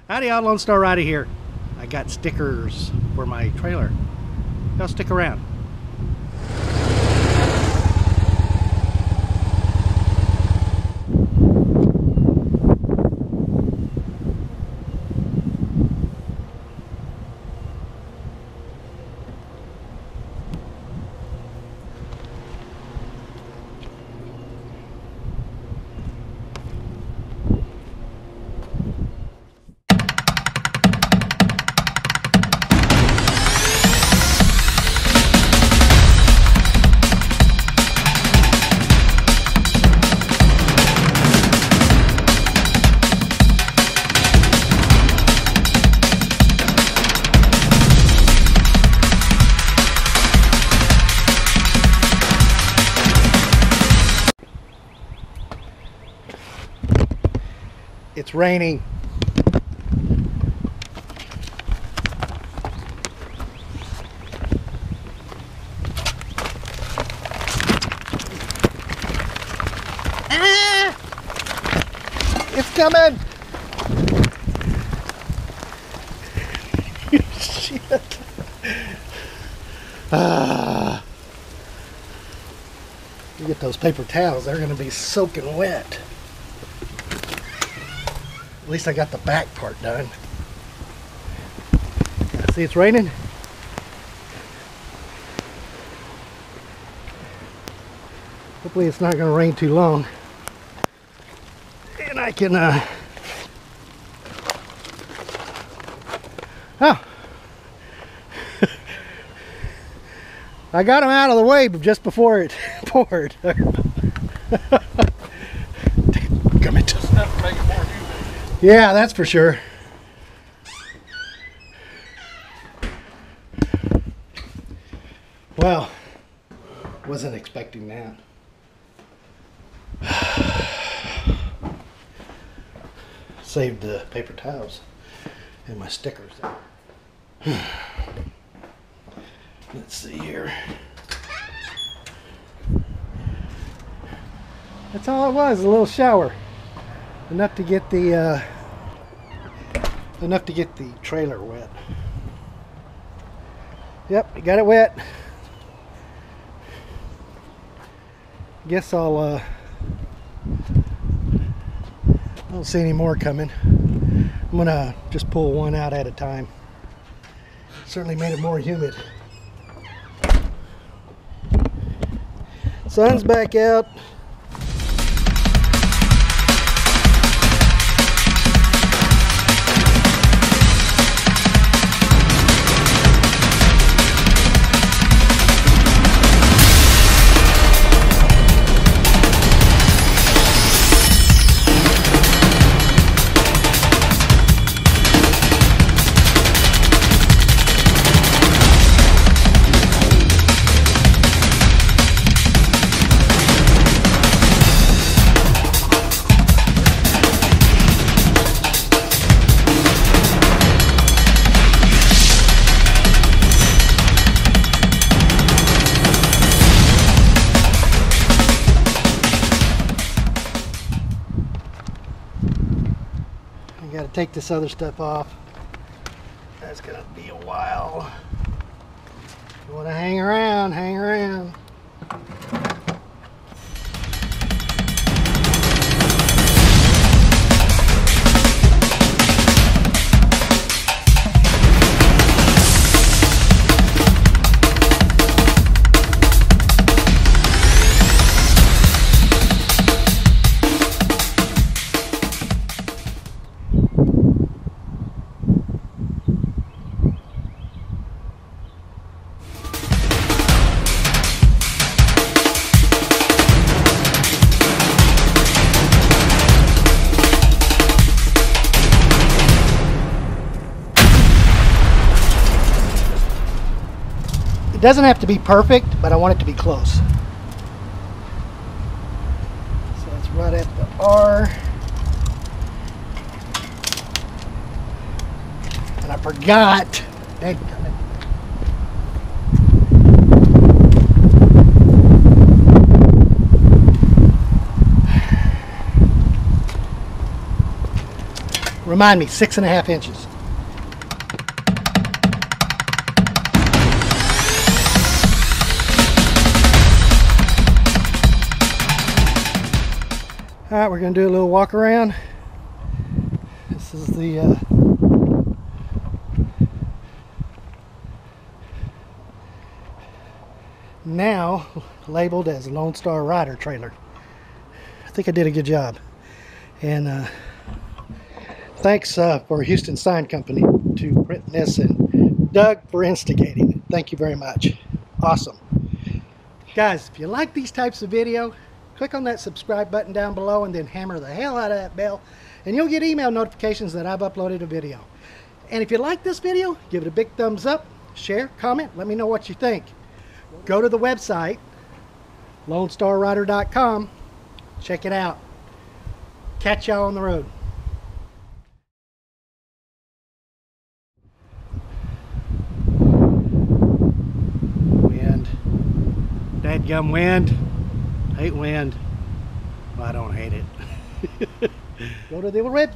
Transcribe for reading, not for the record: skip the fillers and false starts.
Howdy, all, Lone Star Rider here. I got stickers for my trailer. Y'all stick around. It's raining. Ah! It's coming. Shit. Ah. You get those paper towels, they're going to be soaking wet. At least I got the back part done. See, it's raining. Hopefully it's not going to rain too long. And I can, oh. I got them out of the way just before it poured. Come into Yeah, that's for sure. Well, wasn't expecting that. Saved the paper towels and my stickers there. Let's see here. That's all it was, a little shower. Enough to get the trailer wet. Yep, you got it wet. Guess I don't see any more coming. I'm gonna just pull one out at a time. Certainly made it more humid. Sun's back out. Got to take this other stuff off. That's gonna be a while. If you want to hang around, hang around. It doesn't have to be perfect, but I want it to be close. So it's right at the R. And I forgot. Dang it. Remind me, 6.5 inches. All right, we're going to do a little walk around. This is the now labeled as Lone Star Rider trailer. I think I did a good job. And thanks for Houston Sign Company to print this, and Doug for instigating. Thank you very much. Awesome. Guys, if you like these types of video, click on that subscribe button down below and then hammer the hell out of that bell, and you'll get email notifications that I've uploaded a video. And if you like this video, give it a big thumbs up, share, comment, let me know what you think. Go to the website, LoneStarRider.com. Check it out. Catch y'all on the road. Wind. Dadgum wind. Hate wind. Well, I don't hate it. Go to the web.